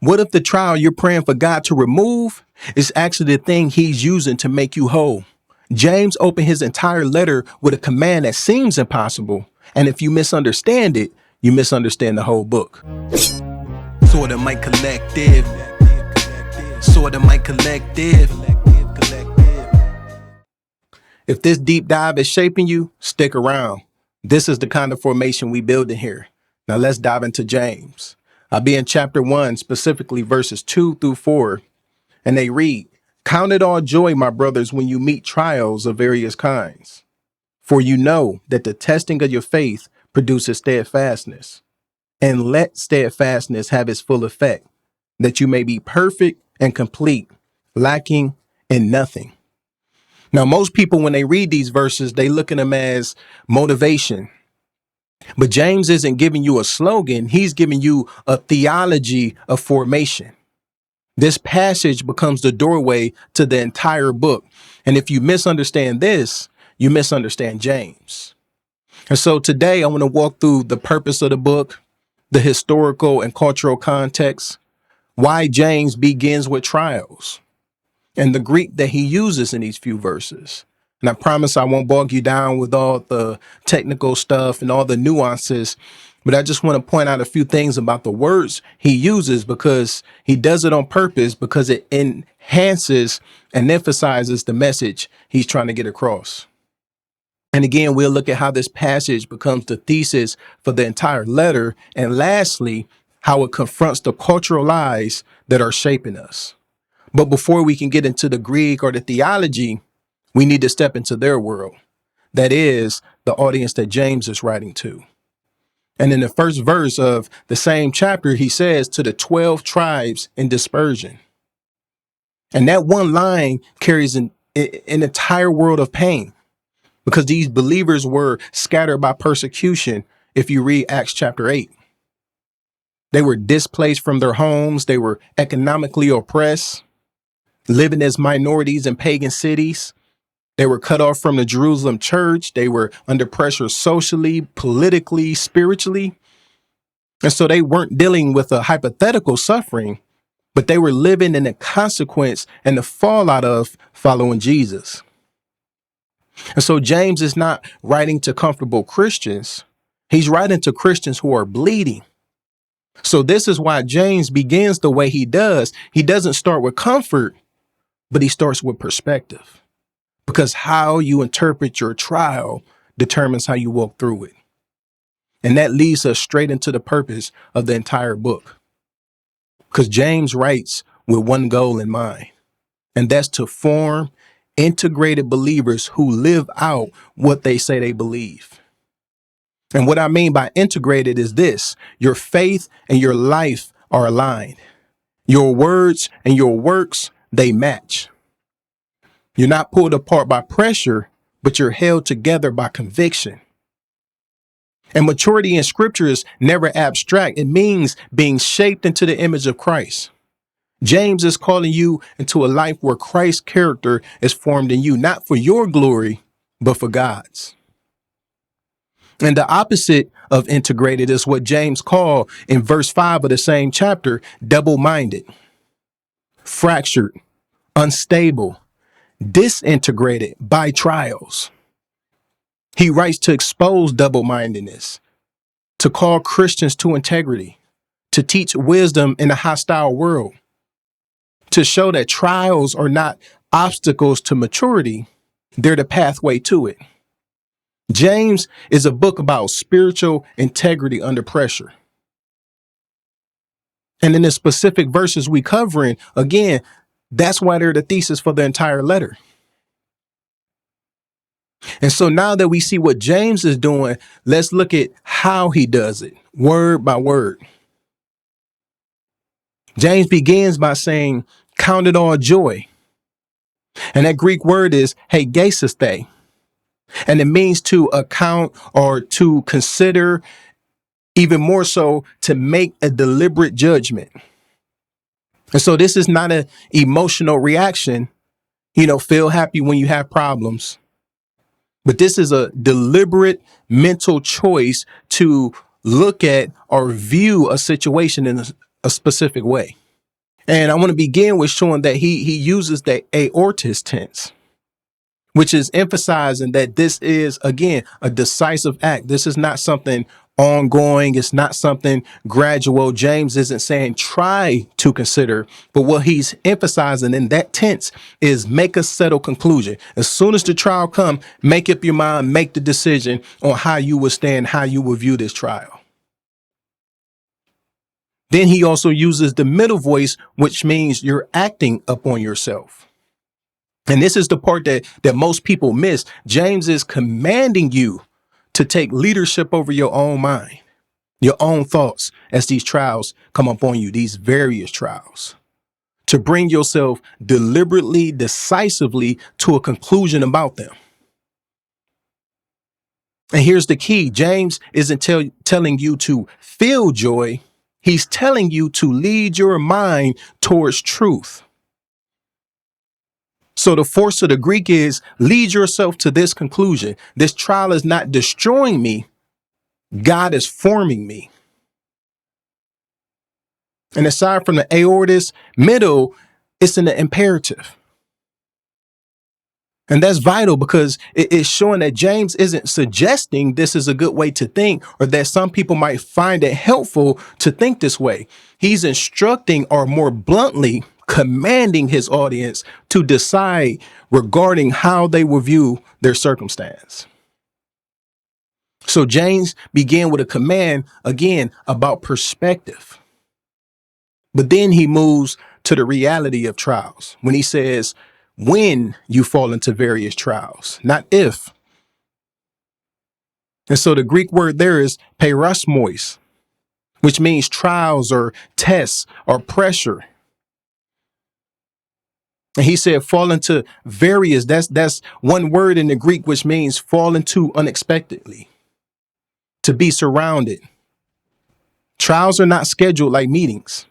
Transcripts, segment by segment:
What if the trial you're praying for God to remove is actually the thing he's using to make you whole? James opened his entire letter with a command that seems impossible. And if you misunderstand it, you misunderstand the whole book. Sorta Mic Collective. Sorta Mic Collective. If this deep dive is shaping you, stick around. This is the kind of formation we build in here. Now let's dive into James. I'll be in chapter 1, specifically verses 2 through 4. And they read, "Count it all joy, my brothers, when you meet trials of various kinds. For you know that the testing of your faith produces steadfastness. And let steadfastness have its full effect, that you may be perfect and complete, lacking in nothing." Now, most people, when they read these verses, they look at them as motivation. But James isn't giving you a slogan. He's giving you a theology of formation. This passage becomes the doorway to the entire book. And if you misunderstand this, you misunderstand James. And so today I want to walk through the purpose of the book, the historical and cultural context, why James begins with trials, and the Greek that he uses in these few verses. And I promise I won't bog you down with all the technical stuff and all the nuances, but I just want to point out a few things about the words he uses, because he does it on purpose, because it enhances and emphasizes the message he's trying to get across. And again, we'll look at how this passage becomes the thesis for the entire letter. And lastly, how it confronts the cultural lies that are shaping us. But before we can get into the Greek or the theology, we need to step into their world. That is the audience that James is writing to. And in the first verse of the same chapter, he says, to the 12 tribes in dispersion. And that one line carries an entire world of pain, because these believers were scattered by persecution. If you read Acts chapter 8, they were displaced from their homes. They were economically oppressed, living as minorities in pagan cities. They were cut off from the Jerusalem church. They were under pressure socially, politically, spiritually. And so they weren't dealing with a hypothetical suffering, but they were living in the consequence and the fallout of following Jesus. And so James is not writing to comfortable Christians. He's writing to Christians who are bleeding. So this is why James begins the way he does. He doesn't start with comfort, but he starts with perspective, because how you interpret your trial determines how you walk through it. And that leads us straight into the purpose of the entire book, because James writes with one goal in mind, and that's to form integrated believers who live out what they say they believe. And what I mean by integrated is this: your faith and your life are aligned. Your words and your works, they match. You're not pulled apart by pressure, but you're held together by conviction. And maturity in scripture is never abstract. It means being shaped into the image of Christ. James is calling you into a life where Christ's character is formed in you, not for your glory, but for God's. And the opposite of integrated is what James called in verse 5 of the same chapter, double-minded, fractured, unstable, disintegrated by trials. He writes to expose double-mindedness, to call Christians to integrity, to teach wisdom in a hostile world, to show that trials are not obstacles to maturity, they're the pathway to it. James is a book about spiritual integrity under pressure. And in the specific verses we covering, again, that's why they're the thesis for the entire letter. And so now that we see what James is doing, let's look at how he does it, word by word. James begins by saying, count it all joy. And that Greek word is hegesiste. And it means to account or to consider, even more so, to make a deliberate judgment. And so this is not an emotional reaction, feel happy when you have problems. But this is a deliberate mental choice to look at or view a situation in a specific way. And I want to begin with showing that he uses the aorist tense, which is emphasizing that this is, again, a decisive act. This is not something ongoing. It's not something gradual. James isn't saying try to consider, but what he's emphasizing in that tense is make a settled conclusion. As soon as the trial come, make up your mind, make the decision on how you will stand, how you will view this trial. Then he also uses the middle voice, which means you're acting upon yourself. And this is the part that most people miss. James is commanding you to take leadership over your own mind, your own thoughts as these trials come upon you, these various trials, to bring yourself deliberately, decisively to a conclusion about them. And here's the key. James isn't telling you to feel joy. He's telling you to lead your mind towards truth. So the force of the Greek is lead yourself to this conclusion. This trial is not destroying me. God is forming me. And aside from the aorist middle, it's in the imperative. And that's vital because it's showing that James isn't suggesting this is a good way to think or that some people might find it helpful to think this way. He's instructing, or more bluntly, commanding his audience to decide regarding how they will view their circumstance. So James began with a command, again, about perspective. But then he moves to the reality of trials when he says, when you fall into various trials, not if. And so the Greek word there is peirasmos, which means trials or tests or pressure. And he said fall into various. That's one word in the Greek, which means fall into unexpectedly, to be surrounded. Trials are not scheduled like meetings.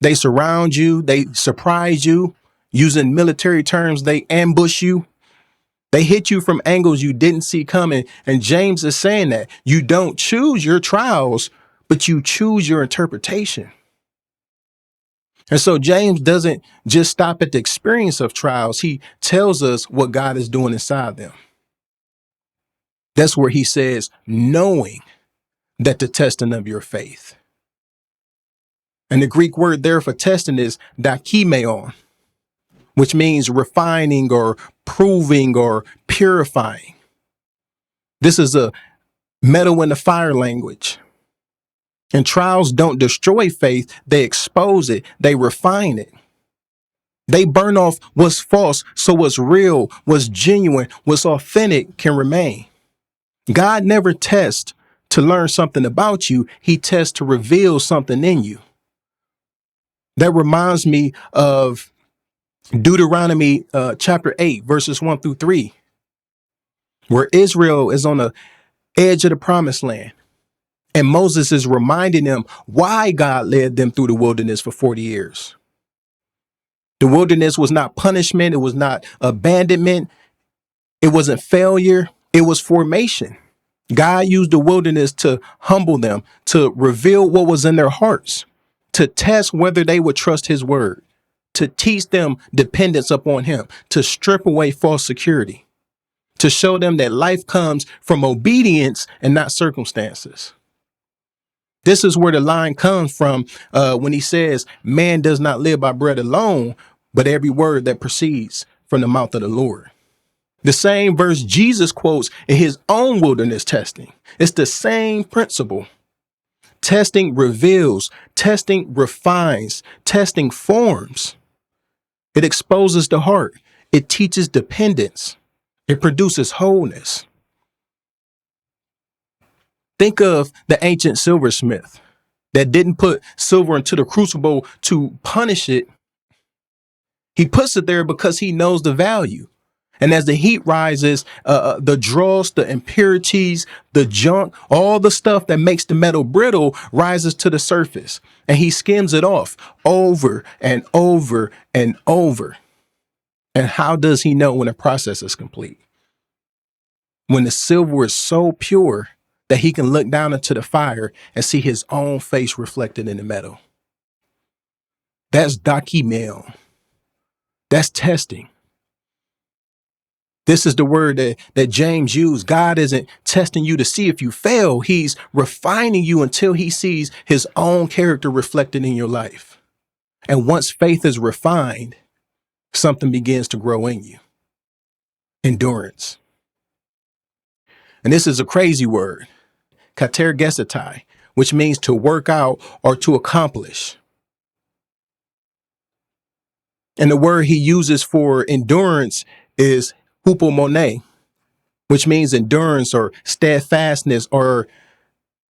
They surround you. They surprise you. Using military terms, they ambush you. They hit you from angles you didn't see coming. And James is saying that you don't choose your trials, but you choose your interpretation. And so James doesn't just stop at the experience of trials. He tells us what God is doing inside them. That's where he says, knowing that the testing of your faith. And the Greek word there for testing is dakimeon, which means refining or proving or purifying. This is a metal in the fire language. And trials don't destroy faith. They expose it. They refine it. They burn off what's false so what's real, what's genuine, what's authentic can remain. God never tests to learn something about you. He tests to reveal something in you. That reminds me of Deuteronomy chapter 8, verses 1 through 3, where Israel is on the edge of the promised land. And Moses is reminding them why God led them through the wilderness for 40 years. The wilderness was not punishment. It was not abandonment. It wasn't failure. It was formation. God used the wilderness to humble them, to reveal what was in their hearts, to test whether they would trust his word, to teach them dependence upon him, to strip away false security, to show them that life comes from obedience and not circumstances. This is where the line comes from when he says, man does not live by bread alone, but every word that proceeds from the mouth of the Lord. The same verse Jesus quotes in his own wilderness testing. It's the same principle. Testing reveals, testing refines, testing forms. It exposes the heart. It teaches dependence. It produces wholeness. Think of the ancient silversmith that didn't put silver into the crucible to punish it. He puts it there because he knows the value. And as the heat rises, the dross, the impurities, the junk, all the stuff that makes the metal brittle rises to the surface. And he skims it off over and over and over. And how does he know when the process is complete? When the silver is so pure that he can look down into the fire and see his own face reflected in the metal. That's document. That's testing. This is the word that James used. God isn't testing you to see if you fail. He's refining you until he sees his own character reflected in your life. And once faith is refined, something begins to grow in you. Endurance. And this is a crazy word, katergesetai, which means to work out or to accomplish. And the word he uses for endurance is hupomone, which means endurance or steadfastness, or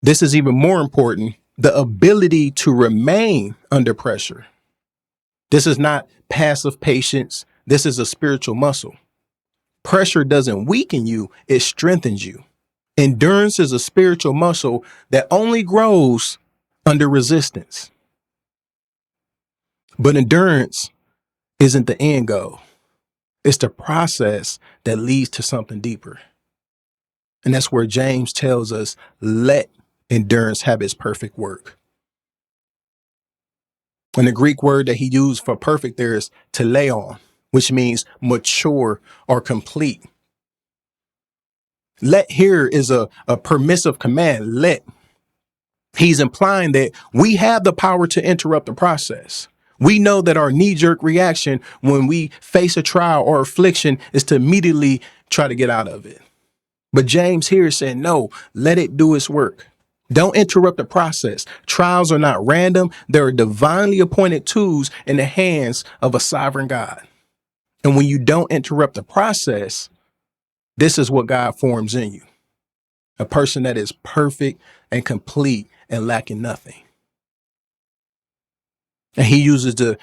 this is even more important, the ability to remain under pressure. This is not passive patience. This is a spiritual muscle. Pressure doesn't weaken you, it strengthens you. Endurance is a spiritual muscle that only grows under resistance. But endurance isn't the end goal. It's the process that leads to something deeper. And that's where James tells us, let endurance have its perfect work. And the Greek word that he used for perfect there is teleon, which means mature or complete. Let here is a permissive command. Let. He's implying that we have the power to interrupt the process. We know that our knee-jerk reaction when we face a trial or affliction is to immediately try to get out of it. But James here is saying, no, let it do its work. Don't interrupt the process. Trials are not random. They're divinely appointed tools in the hands of a sovereign God. And when you don't interrupt the process, this is what God forms in you. A person that is perfect and complete and lacking nothing. And he uses the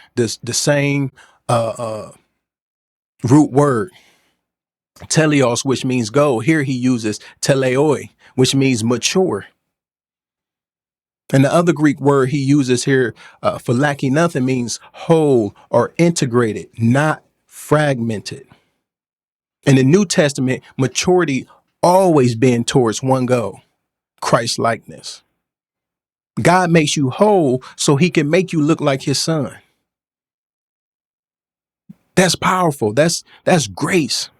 same root word, teleos, which means go. Here he uses teleoi, which means mature. And the other Greek word he uses here for lacking nothing means whole or integrated, not fragmented. In the New Testament, maturity always been towards one goal, Christ likeness. God makes you whole so he can make you look like his son. That's powerful. That's grace.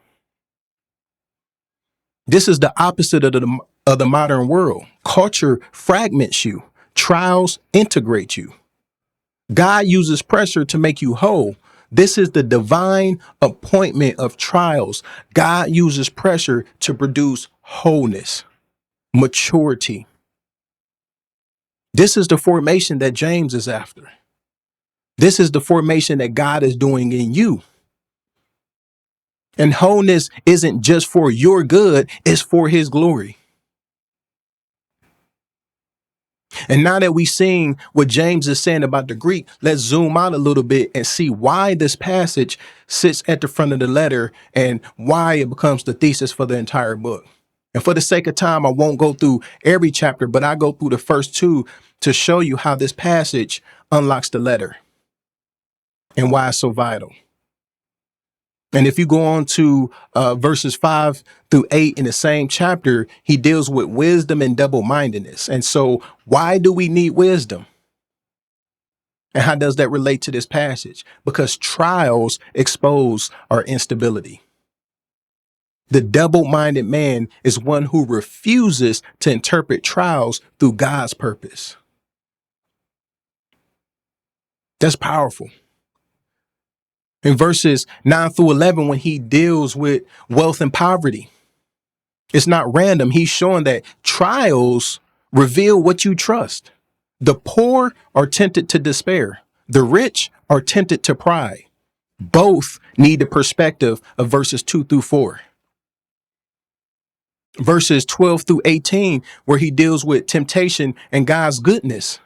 This is the opposite of the modern world. Culture fragments you. Trials integrate you. God uses pressure to make you whole. This is the divine appointment of trials. God uses pressure to produce wholeness, maturity. This is the formation that James is after. This is the formation that God is doing in you. And wholeness isn't just for your good, it's for his glory. And now that we've seen what James is saying about the Greek, let's zoom out a little bit and see why this passage sits at the front of the letter and why it becomes the thesis for the entire book. And for the sake of time, I won't go through every chapter, but I go through the first two to show you how this passage unlocks the letter and why it's so vital. And if you go on to verses 5-8 in the same chapter, he deals with wisdom and double-mindedness. And so why do we need wisdom? And how does that relate to this passage? Because trials expose our instability. The double-minded man is one who refuses to interpret trials through God's purpose. That's powerful. In verses 9-11, when he deals with wealth and poverty, it's not random. He's showing that trials reveal what you trust. The poor are tempted to despair. The rich are tempted to pride. Both need the perspective of verses 2-4. Verses 12-18, where he deals with temptation and God's goodness.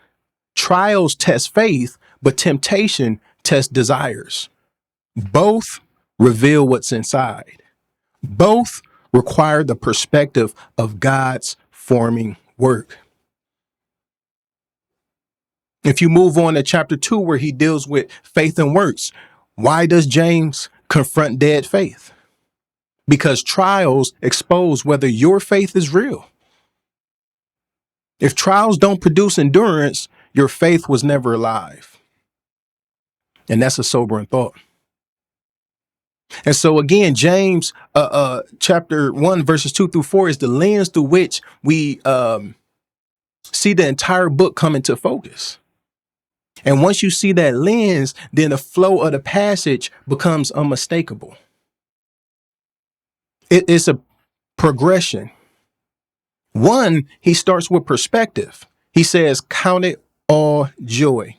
Trials test faith, but temptation tests desires. Both reveal what's inside. Both require the perspective of God's forming work. If you move on to chapter 2, where he deals with faith and works, why does James confront dead faith? Because trials expose whether your faith is real. If trials don't produce endurance, your faith was never alive. And that's a sobering thought. And so again, James chapter 1, verses 2 through 4 is the lens through which we see the entire book come into focus. And once you see that lens, then the flow of the passage becomes unmistakable. It's a progression. One, he starts with perspective. He says, count it all joy.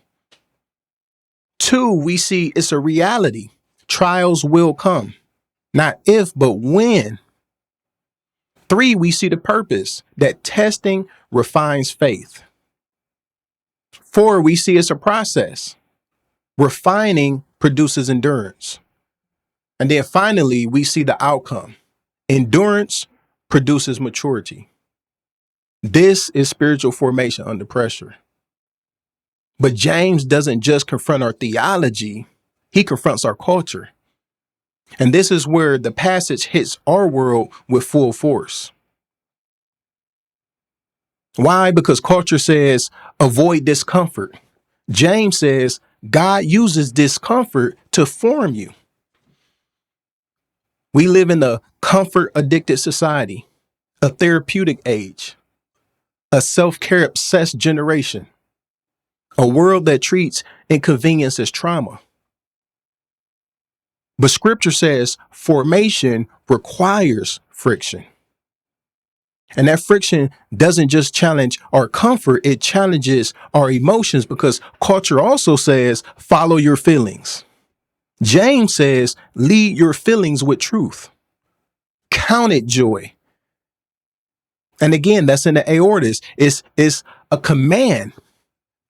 Two, we see it's a reality. Trials will come. Not if, but when. Three, we see the purpose that testing refines faith. Four, we see it's a process. Refining produces endurance. And then finally, we see the outcome. Endurance produces maturity. This is spiritual formation under pressure. But James doesn't just confront our theology, he confronts our culture. And this is where the passage hits our world with full force. Why? Because culture says, avoid discomfort. James says, God uses discomfort to form you. We live in a comfort-addicted society, a therapeutic age, a self-care obsessed generation, a world that treats inconvenience as trauma. But scripture says formation requires friction. And that friction doesn't just challenge our comfort, it challenges our emotions, because culture also says follow your feelings. James says lead your feelings with truth. Count it joy. And again, that's in the aortas. It's a command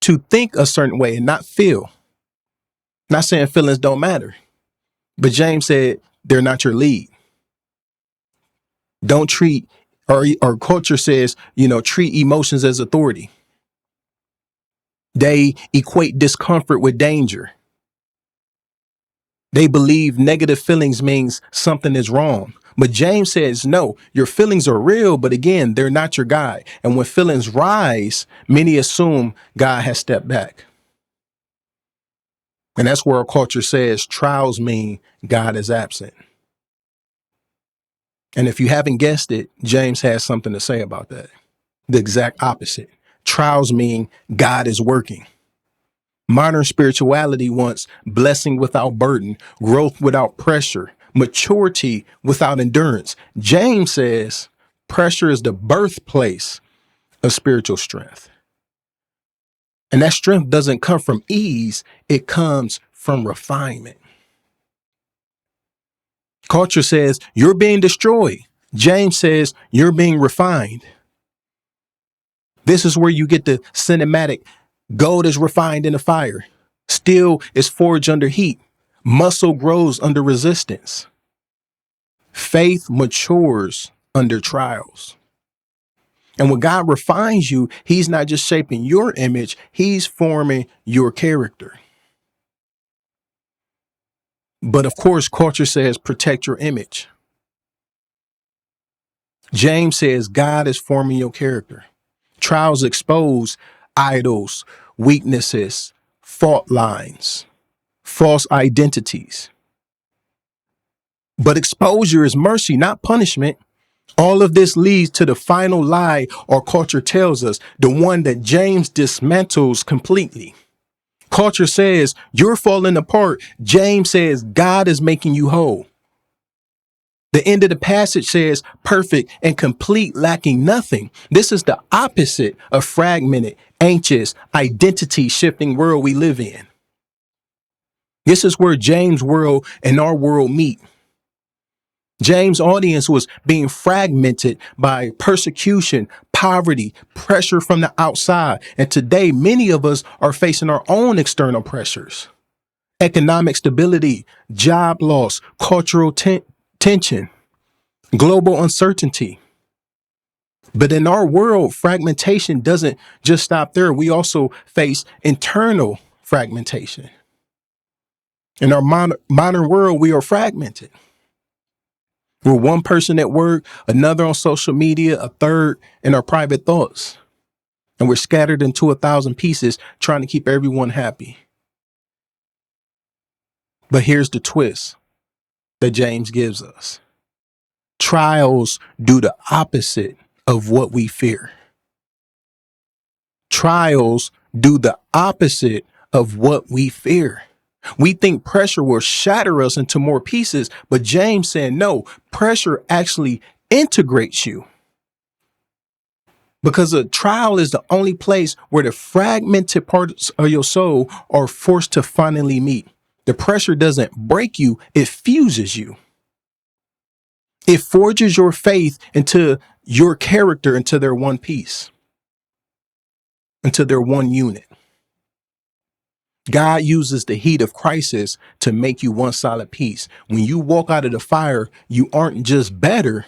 to think a certain way and not feel. Not saying feelings don't matter, but James said they're not your lead. Don't treat, or culture says, treat emotions as authority. They equate discomfort with danger. They believe negative feelings means something is wrong. But James says, no, your feelings are real, but again, they're not your guide. And when feelings rise, many assume God has stepped back. And that's where our culture says trials mean God is absent. And if you haven't guessed it, James has something to say about that. The exact opposite. Trials mean God is working. Modern spirituality wants blessing without burden, growth without pressure, maturity without endurance. James says pressure is the birthplace of spiritual strength. And that strength doesn't come from ease, it comes from refinement. Culture says you're being destroyed. James says you're being refined. This is where you get the cinematic. Gold is refined in the fire. Steel is forged under heat. Muscle grows under resistance. Faith matures under trials. And when God refines you, he's not just shaping your image, he's forming your character. But of course, culture says protect your image. James says God is forming your character. Trials expose idols, weaknesses, fault lines, false identities. But exposure is mercy, not punishment. All of this leads to the final lie our culture tells us, the one that James dismantles completely. Culture says you're falling apart. James says God is making you whole. The end of the passage says perfect and complete, lacking nothing. This is the opposite of fragmented, anxious, identity shifting world we live in. This is where James' world and our world meet. James' audience was being fragmented by persecution, poverty, pressure from the outside. And today, many of us are facing our own external pressures. Economic stability, job loss, cultural tension, global uncertainty. But in our world, fragmentation doesn't just stop there. We also face internal fragmentation. In our modern world, we are fragmented. We're one person at work, another on social media, a third in our private thoughts. And we're scattered into 1,000 pieces trying to keep everyone happy. But here's the twist that James gives us. Trials do the opposite of what we fear. Trials do the opposite of what we fear. We think pressure will shatter us into more pieces, but James said, no, pressure actually integrates you. Because a trial is the only place where the fragmented parts of your soul are forced to finally meet. The pressure doesn't break you, it fuses you. It forges your faith into your character, into their one piece, into their one unit. God uses the heat of crisis to make you one solid piece. When you walk out of the fire, you aren't just better,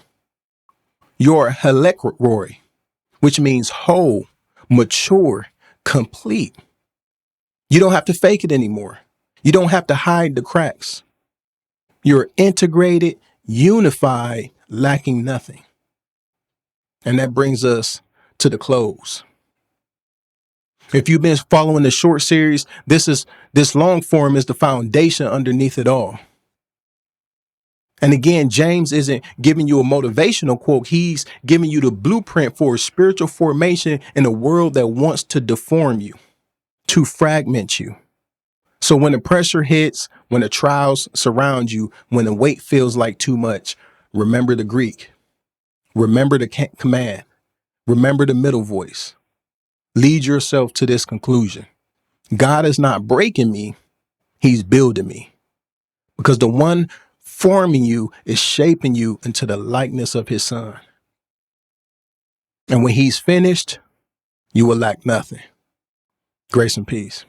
you're Roy, which means whole, mature, complete. You don't have to fake it anymore. You don't have to hide the cracks. You're integrated, unified, lacking nothing. And that brings us to the close. If you've been following the short series, this long form is the foundation underneath it all. And again, James isn't giving you a motivational quote. He's giving you the blueprint for a spiritual formation in a world that wants to deform you, to fragment you. So when the pressure hits, when the trials surround you, when the weight feels like too much, remember the Greek, remember the command, remember the middle voice. Lead yourself to this conclusion. God is not breaking me. He's building me, because the one forming you is shaping you into the likeness of his son. And when he's finished, you will lack nothing. Grace and peace.